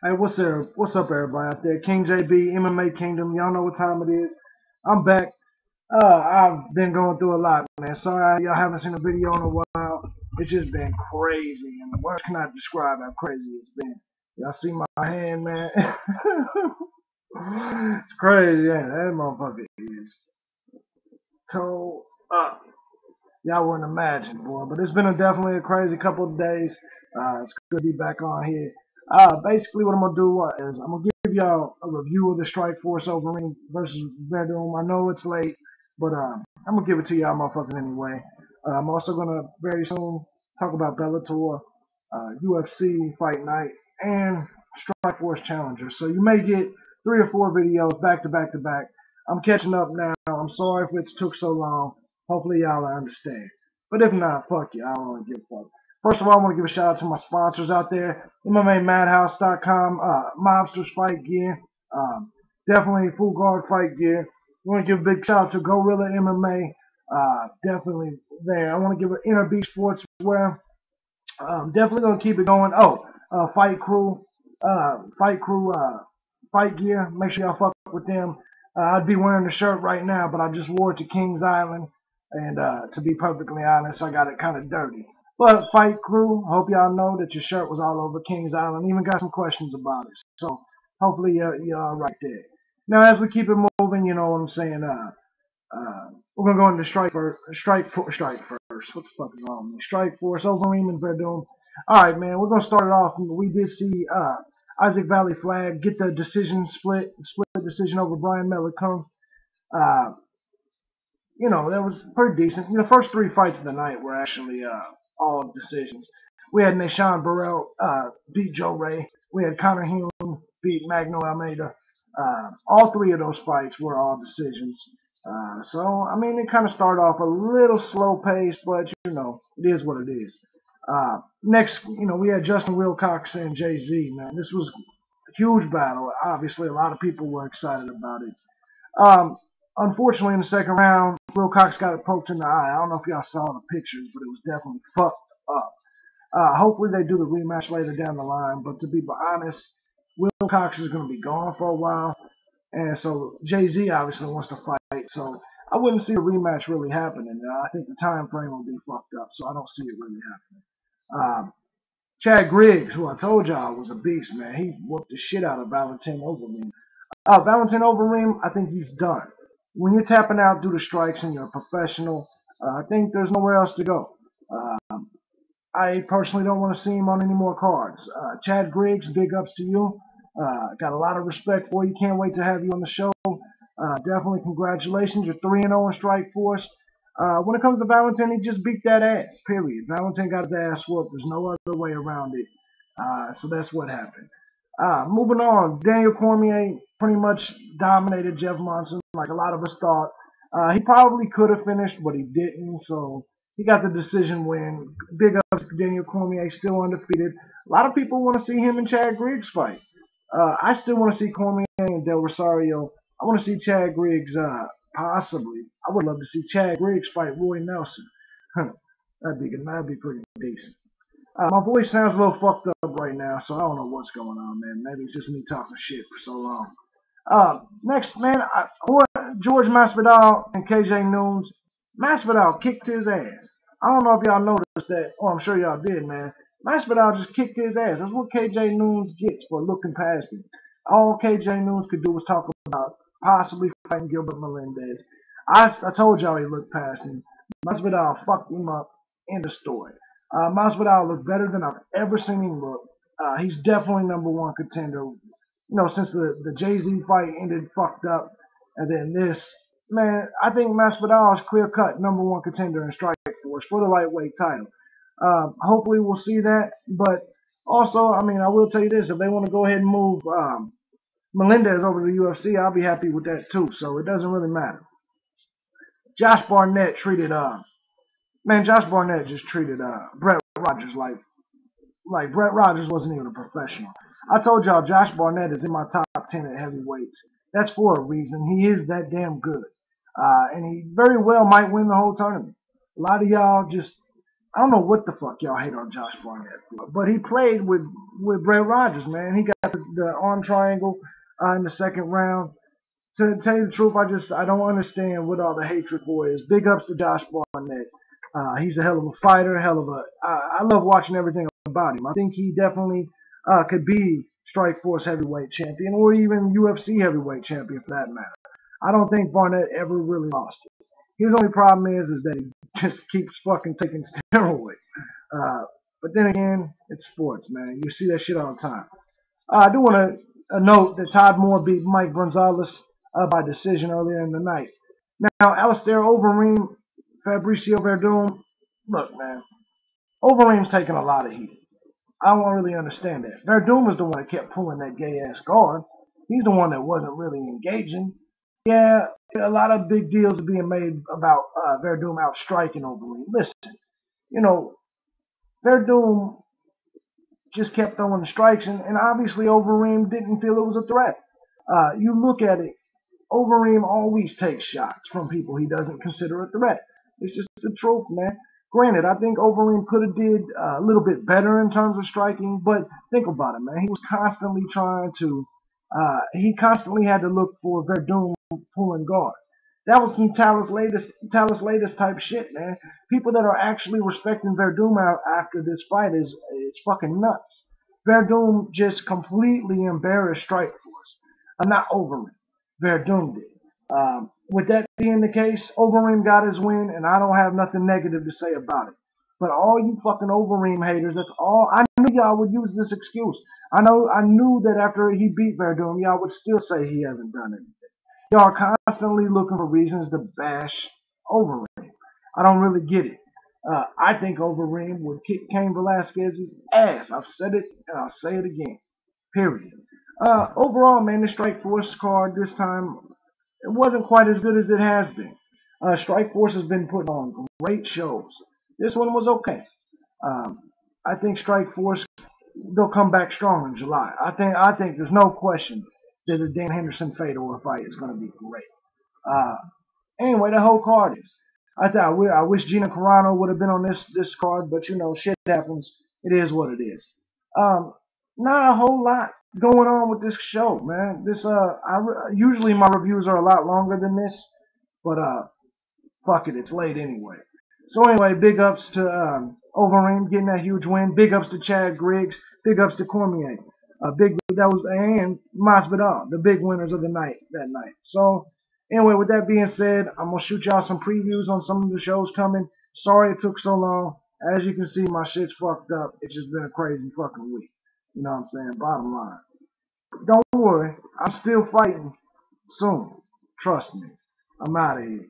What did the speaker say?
Hey, what's up, everybody out there? King JB, MMA Kingdom. Y'all know what time it is. I'm back. I've been going through a lot, man. Sorry y'all haven't seen a video in a while. It's just been crazy, and words cannot describe how crazy it's been. Y'all see my hand, man? It's crazy, ain't it? That motherfucker is toe up. Y'all wouldn't imagine, boy. But it's been definitely a crazy couple of days. It's good to be back on here. Basically, what I'm gonna do is I'm gonna give y'all a review of the Strikeforce Overeem versus Werdum. I know it's late, but I'm gonna give it to y'all motherfuckers anyway. I'm also gonna very soon talk about Bellator, UFC Fight Night, and Strikeforce Challenger. So you may get 3 or 4 videos back to back to back. I'm catching up now. I'm sorry if it's took so long. Hopefully y'all understand. But if not, fuck you. I don't really give a fuck. First of all, I want to give a shout out to my sponsors out there. MMAMadhouse.com, Mobsters Fight Gear, definitely Full Guard Fight Gear. I want to give a big shout out to Gorilla MMA, definitely there. I want to give an Inner Beast Sportswear. Definitely gonna keep it going. Oh, Fight Crew, Fight Gear. Make sure y'all fuck with them. I'd be wearing the shirt right now, but I just wore it to Kings Island, and to be perfectly honest, I got it kind of dirty. But Fight Crew, hope y'all know that your shirt was all over Kings Island. Even got some questions about it. So hopefully you're all right there. Now, as we keep it moving, you know what I'm saying. We're gonna go into Strike first. What the fuck is wrong with me? Strikeforce, Overeem, and Werdum. All right, man. We're gonna start it off. We did see Isaac Valley Flag get the decision split decision over Brian Mellicombe. Uh, that was pretty decent. The first 3 fights of the night were actually all decisions. We had Nashawn Burrell beat Joe Ray. We had Connor Hume beat Magno Almeida. All 3 of those fights were all decisions. So, I mean, it kind of started off a little slow pace, but, it is what it is. Next, we had Justin Wilcox and Jay-Z, man. This was a huge battle. Obviously, a lot of people were excited about it. Unfortunately, in the second round, Wilcox got it poked in the eye. I don't know if y'all saw the pictures, but it was definitely fucked up. Hopefully, they do the rematch later down the line, but to be honest, Wilcox is going to be gone for a while. And so Jay-Z obviously wants to fight, so I wouldn't see a rematch really happening. I think the time frame will be fucked up, so I don't see it really happening. Chad Griggs, who I told y'all was a beast, man, he whooped the shit out of Valentin Overeem. Valentin Overeem, I think he's done. When you're tapping out due to strikes and you're a professional, I think there's nowhere else to go. I personally don't want to see him on any more cards. Chad Griggs, big ups to you. Got a lot of respect for you. Can't wait to have you on the show. Definitely congratulations. You're 3-0 in Strikeforce. When it comes to Valentin, he just beat that ass, period. Valentin got his ass whooped. There's no other way around it. So that's what happened. Moving on, Daniel Cormier pretty much dominated Jeff Monson like a lot of us thought. He probably could have finished, but he didn't. So he got the decision win. Big up to Daniel Cormier, still undefeated. A lot of people want to see him and Chad Griggs fight. I still want to see Cormier and Del Rosario. I want to see Chad Griggs possibly. I would love to see Chad Griggs fight Roy Nelson. That'd be pretty decent. My voice sounds a little fucked up right now, so I don't know what's going on, man. Maybe it's just me talking shit for so long. Next, man, George Masvidal and KJ Noons. Masvidal kicked his ass. I don't know if y'all noticed that. Oh, I'm sure y'all did, man. Masvidal just kicked his ass. That's what KJ Noons gets for looking past him. All KJ Noons could do was talk about possibly fighting Gilbert Melendez. I told y'all he looked past him. Masvidal fucked him up. End of story. Masvidal looked better than I've ever seen him look. He's definitely #1 contender. Since the Jay-Z fight ended fucked up, and then this, man, I think Masvidal is clear-cut #1 contender in Strikeforce for the lightweight title. Hopefully we'll see that, but also, I mean, I will tell you this, if they want to go ahead and move Melendez over to the UFC, I'll be happy with that too, so it doesn't really matter. Josh Barnett Josh Barnett just treated Brett Rogers like Brett Rogers wasn't even a professional. I told y'all Josh Barnett is in my top 10 at heavyweights. That's for a reason. He is that damn good. And he very well might win the whole tournament. A lot of y'all just I don't know what the fuck y'all hate on Josh Barnett for, but he played with Bray Rogers, man. He got the arm triangle in the second round. To tell you the truth, I don't understand what all the hatred for is. Big ups to Josh Barnett. He's a hell of a fighter, hell of a. I love watching everything about him. I think he definitely could be Strikeforce heavyweight champion or even UFC heavyweight champion for that matter. I don't think Barnett ever really lost it. His only problem is that he just keeps fucking taking steroids. But then again, it's sports, man. You see that shit all the time. I do want to note that Todd Moore beat Mike Gonzalez by decision earlier in the night. Now, Alistair Overeem, Fabricio Werdum, look, man, Overeem's taking a lot of heat. I don't really understand that. Werdum is the one that kept pulling that gay-ass guard. He's the one that wasn't really engaging. Yeah, a lot of big deals are being made about Werdum outstriking Overeem. Listen, you know, Werdum just kept throwing the strikes, and obviously Overeem didn't feel it was a threat. You look at it, Overeem always takes shots from people he doesn't consider a threat. It's just the truth, man. Granted, I think Overeem could have did a little bit better in terms of striking, but think about it, man. He was constantly he constantly had to look for Werdum pulling guard. That was some Talis latest type shit, man. People that are actually respecting Werdum after this fight is fucking nuts. Werdum just completely embarrassed Strikeforce. Not Overeem. Werdum did. With that being the case, Overeem got his win, and I don't have nothing negative to say about it. But all you fucking Overeem haters, that's all. I knew y'all would use this excuse. I knew that after he beat Werdum, y'all would still say he hasn't done anything. Y'all are constantly looking for reasons to bash Overeem. I don't really get it. I think Overeem would kick Cain Velasquez's ass. I've said it, and I'll say it again. Period. Overall, man, the Strikeforce card this time it wasn't quite as good as it has been. Strikeforce has been putting on great shows. This one was okay. Um, I think Strikeforce they'll come back strong in July. I think there's no question that the Dan Henderson Fedor fight is going to be great. Uh, anyway, the whole card is. I wish Gina Carano would have been on this card, but you know, shit happens. It is what it is. Um, Not a whole lot going on with this show, man. Usually my reviews are a lot longer than this, but fuck it, it's late anyway. So anyway, big ups to Overeem getting that huge win. Big ups to Chad Griggs. Big ups to Cormier. And Masvidal, the big winners of the night that night. So anyway, with that being said, I'm gonna shoot y'all some previews on some of the shows coming. Sorry it took so long. As you can see, my shit's fucked up. It's just been a crazy fucking week. You know what I'm saying? Bottom line. Don't worry, I'm still fighting soon. Trust me. I'm out of here.